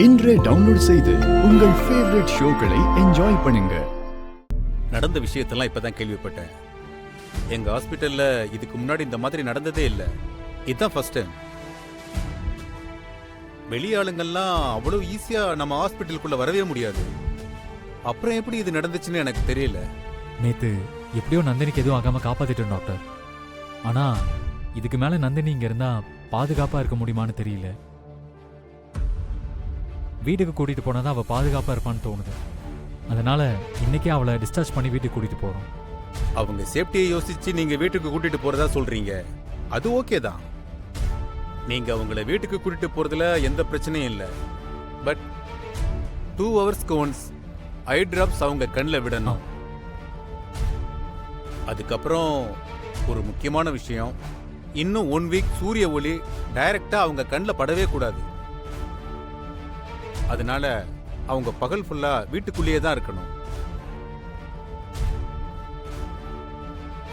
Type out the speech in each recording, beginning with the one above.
இன்றே டவுன்லோட் செய்து உங்கள் ஃபேவரட் ஷோக்களை என்ஜாய் பண்ணுங்க. நடந்த விஷயத்தெல்லாம் இப்பதான் கேள்விப்பட்டேன். எங்க ஹாஸ்பிட்டல்ல இதுக்கு முன்னாடி இந்த மாதிரி நடந்ததே இல்லை. இதுதான் ஃபர்ஸ்ட் டைம். வெளியாளுங்கள்லாம் அவ்வளவு ஈஸியா நம்ம ஹாஸ்பிட்டலுக்குள்ள வரவே முடியாது. அப்புறம் எப்படி இது நடந்துச்சுன்னு எனக்கு தெரியல. நேத்து எப்படியோ நந்தினிக்கு எதுவும் ஆகாம காப்பாத்திட்டோம் டாக்டர். ஆனா இதுக்கு மேல நந்தினி இங்க இருந்தா பாதுகாப்பா இருக்க முடியுமான்னு தெரியல. வீட்டுக்கு கூட்டிட்டு போனாதான் அவ பாதுகாப்பா இருப்பான்னு தோணுது. அதனால இன்னைக்கே அவளை டிஸ்சார்ஜ் பண்ணி வீட்டுக்கு கூட்டிட்டு போறோம். அவங்க சேஃப்டியை யோசிச்சு நீங்க வீட்டுக்கு கூட்டிட்டு போறதா சொல்றீங்க. அது ஓகே தான். நீங்க அவங்கள வீட்டுக்கு கூட்டிட்டு போறதுல எந்த பிரச்சனையும் இல்லை. பட் 2 ஹவர்ஸ்க்கு ஒன்ஸ் ஐ டிராப்ஸ் அவங்க கண்ணில் விடணும். அதுக்கப்புறம் ஒரு முக்கியமான விஷயம், இன்னும் 1 வீக் சூரிய ஒளி டைரக்டா அவங்க கண்ணில் படவே கூடாது. அதனால அவங்க பகல் ஃபுல்லா வீட்டுக்குள்ளேயே தான் இருக்கணும்.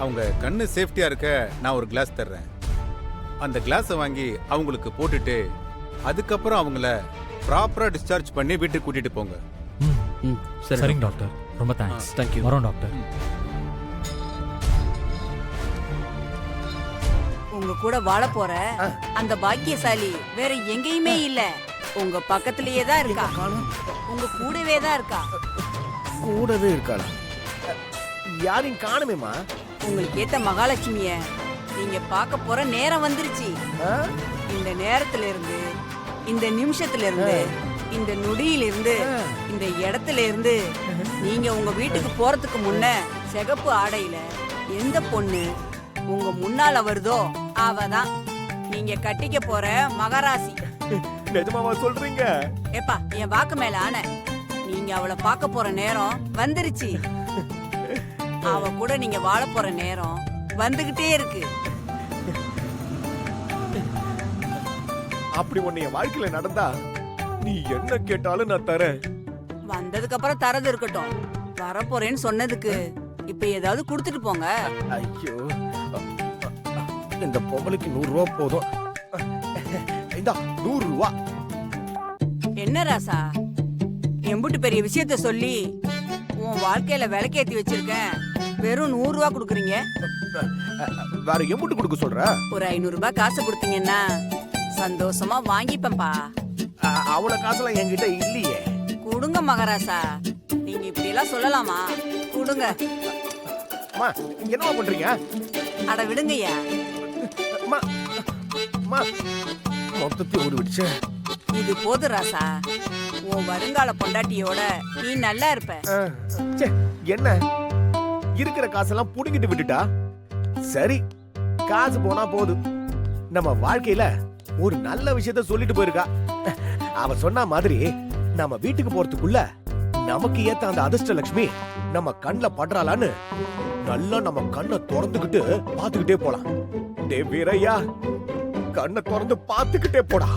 அவங்க கண்ணு சேஃப்டியா இருக்க நான் ஒரு கிளாஸ் தர்றேன். அந்த கிளாஸை வாங்கி அவங்களுக்கு போட்டுட்டு அதுக்கப்புறம் அவங்கள ப்ராப்பரா டிஸ்சார்ஜ் பண்ணி வீட்டுக்கு கூட்டிட்டு போங்க. சரிங்க டாக்டர், ரொம்ப தேங்க்ஸ். தேங்க்யூ. வரோம் டாக்டர். உங்க கூட வாழ போற அந்த பாக்கியசாலி வேற எங்கேயுமே இல்ல. உங்க பக்கத்திலேயே தான் இருக்கா. உங்க கூடவே தான் இருக்கா. கூடவே இருக்காளா? யாரையும் காணுமேமா. உங்களுக்கு ஏத்த மகாலட்சுமிய நீங்க பார்க்க போற நேரம் வந்துருச்சு. இந்த நேரத்துல இருந்து, இந்த நிமிஷத்துல இருந்து, இந்த நொடியில இருந்து, இந்த இடத்துல இருந்து நீங்க உங்க வீட்டுக்கு போறதுக்கு முன்ன சிகப்பு ஆடையில எந்த பொண்ணு உங்க முன்னால வருதோ அவதான் நீங்க கட்டிக்க போற மகாராசி. நிஜமாவா சொல்றீங்க? ஏப்பா, என் வாக்கு மேல ஆன. நீங்க அவளை பார்க்க போற நேரம் வந்துருச்சு. அவ கூட நீங்க வாழ போற நேரம் வந்துகிட்டே இருக்கு. அப்படி ஒண்ணு என் வாழ்க்கையில நடந்தா நீ என்ன கேட்டாலும் நான் தரேன். வந்ததுக்கு அப்புறம் தரது இருக்கட்டும். வரப்போறேன்னு சொன்னதுக்கு இப்ப ஏதாவது கொடுத்துட்டு போங்க. ஐயோ, இந்த பொம்பளைக்கு 100 ரூபா போதும். இந்த 100 ரூபா. என்ன ராசா, எம்புட்டு பெரிய விஷயத்த சொல்லி உன் வாழ்க்கையில விளக்கேத்தி வச்சிருக்கேன். வெறும் 100 ரூபா கொடுக்குறீங்க. வேற எம்புட்டு கொடுக்க சொல்ற? ஒரு 500 ரூபாய் காசு கொடுத்தீங்கன்னா சந்தோஷமா வாங்கிப்பேன்பா. அவ்வளவு காசெல்லாம் என்கிட்ட இல்லையே. கொடுங்க மகாராசா. நீங்க இப்படி எல்லாம் சொல்லலாமா? கொடுங்க. அம்மா, என்னமா பண்றீங்க? அட விடுங்கய்யா. அம்மா, அம்மா, மொத்தத்தை ஓடி விடுச்சே. இது போது ராசா. உன் வருங்கால பொண்டாட்டியோட நீ நல்லா இருப்ப. என்ன இருக்கிற காசெல்லாம் புடுங்கிட்டு விட்டுட்டா? சரி, காசு போனா போதும். நம்ம வாழ்க்கையில ஒரு நல்ல விஷயத்த சொல்லிட்டு போயிருக்கா. அவ சொன்ன மாதிரி நம்ம வீட்டுக்கு போறதுக்குள்ள நமக்கு ஏத்த அந்த அதிர்ஷ்டலட்சுமி நம்ம கண்ணுல படுறாளான்னு நல்லா நம்ம கண்ணை திறந்துகிட்டு பாத்துக்கிட்டே போலாம். டே வீரையா, கண்ணை திறந்து பாத்துக்கிட்டே போடா.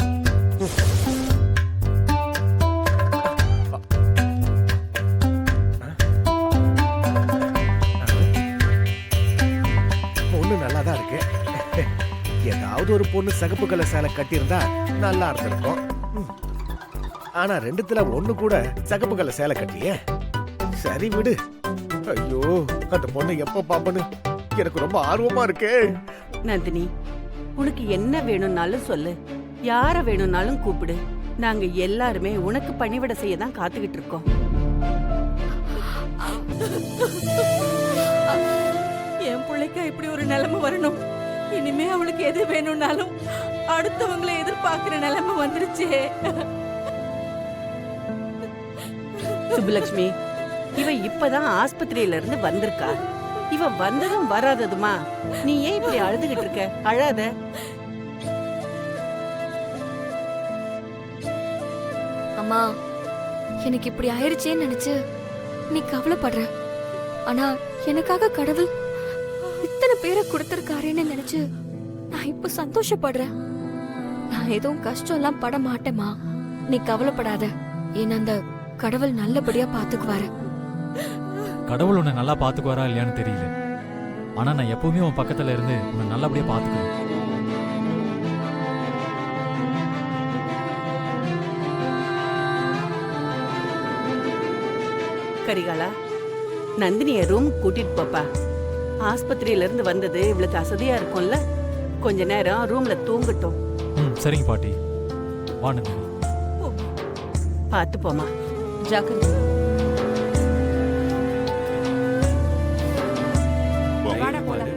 பொண்ணு நல்லாதான் இருக்கு. ஏதாவது ஒரு பொண்ணு சகப்பு கலர் சேலை கட்டியிருந்தா நல்லா இருந்திருக்கும். ஆனா 2த்துல 1 கூட சகப்பு கலர் சேலை கட்டியே. சரி விடு. ஐயோ, அந்த பொண்ணை எப்ப பாப்பன்னு எனக்கு ரொம்ப ஆர்வமா இருக்கே. நந்தினி, உனக்கு என்ன வேணும்னாலும் சொல்லு. யார வேணும்னாலும் கூப்பிடு. நாங்க எல்லாருமே உனக்கு பணிவிட செய்ய தான் காத்துக்கிட்டு இருக்கோம். என் பிள்ளைக்கு இப்படி ஒரு நிலைமை வரணும். இனிமே அவளுக்கு எது வேணும்னாலும் அடுத்தவங்களை எதிர்பார்க்கிற நிலைமை வந்துருச்சே. சுப்புலட்சுமி, இவ இப்பதான் ஆஸ்பத்திரியில இருந்து வந்திருக்கா. இவ வந்ததும் வராததுமா நீ ஏன் இப்படி அழுதுகிட்டு இருக்க? அழாத. அம்மா, எனக்கு இப்படி ஆயிடுச்சேன்னு நினைச்சு நீ கவலைப்படுற. ஆனா எனக்காக கடவுள் இத்தனை பேரை கொடுத்திருக்காருன்னு நினைச்சு நான் இப்ப சந்தோஷப்படுறேன். நான் எதுவும் கஷ்டம் எல்லாம் பட மாட்டேமா. நீ கவலைப்படாத. ஏன்னா அந்த கடவுள் நல்லபடியா பாத்துக்குவாரு. கடவுள் உன்னை நல்லா பாத்துக்குவாரா இல்லையான்னு தெரியல. ஆனா நான் எப்பவுமே உன் பக்கத்துல இருந்து உன்னை நல்லபடியா பாத்துக்குவேன். கரிகாலா, நந்தினிய ரூம் கூட்டிட்டு போப்பா. ஆஸ்பத்திரியில இருந்து வந்தது இவளுக்கு அசதியா இருக்கும்ல, கொஞ்ச நேரம் ரூம்ல தூங்கட்டும். ம் சரிங்க பாட்டி. வா நந்தினி. பார்த்து போமா. ஜாக்கிரதை. வாடா போலாம்.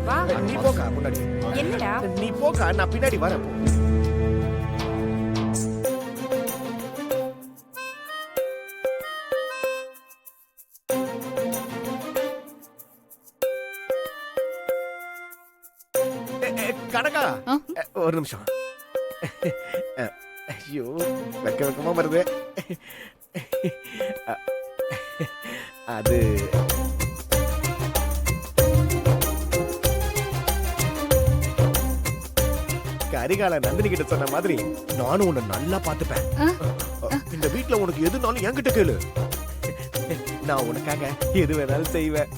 வா. நீ போக்கா முன்னாடி. என்னடா நீ போக்கா, நான் பின்னாடி வரேன். கனகா, ஒரு நிமிஷம். ஐயோ, வெக்க வெக்கமா வருது. அது கரிகால நந்தினி கிட்ட சொன்ன மாதிரி நானும் உன்னை நல்லா பாத்துப்பேன். இந்த வீட்ல உனக்கு எதுனாலும் என்கிட்ட கேளு, நான் உனக்காக எது வேணாலும் செய்வேன்.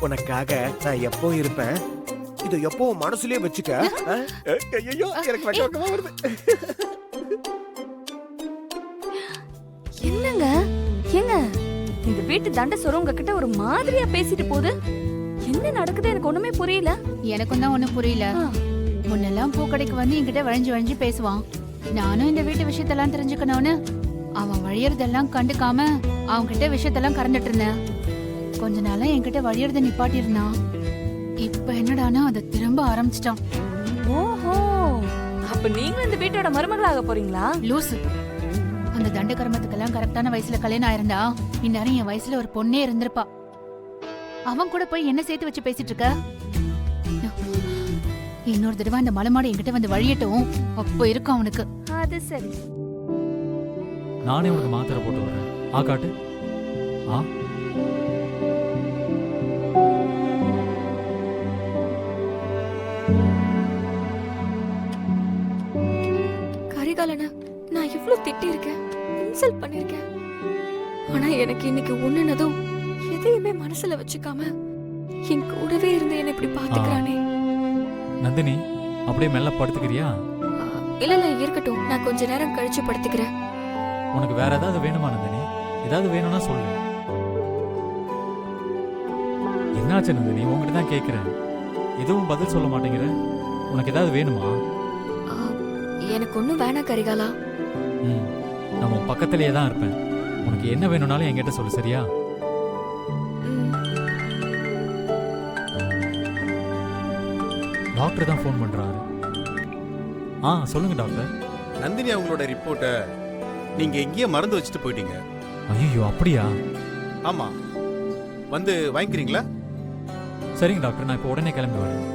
உனக்காக நான் எப்போ இருப்பேன், இதை எப்போ மனசுலயே வச்சுக்க. ஐயோ, எனக்கு வெக்க வெக்கமா வருது. என்னங்க ஏங்க இந்த வீட்டு தண்டை சொரம் உங்ககிட்ட ஒரு மாதிரியா பேசிட்டு போகுது. என்ன நடக்குது எனக்கு ஒண்ணுமே புரியல. எனக்கும் தான் ஒண்ணும் புரியல. முன்னெல்லாம் பூக்கடைக்கு வந்து என்கிட்ட வழிஞ்சு வழிஞ்சு பேசுவான். நானும் இந்த வீட்டு விஷயத்தெல்லாம் தெரிஞ்சுக்கணும்னு அவன் வழியறதெல்லாம் கண்டுக்காம அவன் கிட்ட விஷயத்தெல்லாம் கறந்துட்டு இருந்தேன். கொஞ்ச நாளா என்கிட்ட வழியறத நிப்பாட்டி இருந்தான். இப்ப என்னடானா அதை திரும்ப ஆரம்பிச்சிட்டான். ஓஹோ, அப்ப நீங்க இந்த வீட்டோட மருமகளாக போறீங்களா? லூசு. அந்த தண்ட கர்மத்துக்கெல்லாம் கரெக்டான வயசுல கல்யாணம் ஆயிருந்தா இந்நேரம் என் வயசுல ஒரு பொண்ணே இருந்திருப்பா. அவன் கூட போய் என்ன சேர்த்து வச்சு பேசிட்டு இருக்க? இன்னொரு தடவை அந்த மலைமாடு என்கிட்ட வந்து வழியட்டும், அப்போ இருக்கும் அவனுக்கு. அது சரி. நானே உனக்கு மாத்திரை போட்டு வரேன். ஆ காட்டு. ஆ கரிகாலன நான் இவ்ளோ திட்டி இருக்கேன், இன்சல்ட் பண்ணிருக்கேன். ஆனா எனக்கு இன்னைக்கு ஒண்ணுனதும் எதையுமே மனசுல வச்சுக்காம என் கூடவே இருந்து என்ன இப்படி பாத்துக்கிறானே. நந்தினி, அப்படியே மெல்ல படுத்துக்கிறியா? இல்ல இல்ல இருக்கட்டும், நான் கொஞ்ச நேரம் கழிச்சு படுத்துக்கிறேன். உனக்கு வேற ஏதாவது வேணுமா நந்தினி? ஏதாவது வேணும்னா சொல்லு. என்னாச்சு நந்தினி? உங்ககிட்ட தான் கேட்கிறேன், எதுவும் பதில் சொல்ல மாட்டேங்கிற. உனக்கு ஏதாவது வேணுமா? எனக்கு ஒண்ணும் வேணாம் கரிகாலா. ம், நான் உன் பக்கத்திலேயே தான் இருப்பேன். உனக்கு என்ன வேணும்னாலும் என்கிட்ட சொல்லு, சரியா? டாக்டர் தான் ஃபோன் பண்றாரு. ஆ சொல்லுங்க டாக்டர். நந்தினி அவங்களோட ரிப்போர்ட்டை நீங்க எங்கேயே மறந்து வச்சுட்டு போயிட்டீங்க. ஐயோ, அப்படியா? ஆமா, வந்து வாங்கிக்கிறீங்களா? சரிங்க டாக்டர், நான் இப்போ உடனே கிளம்பி வரேன்.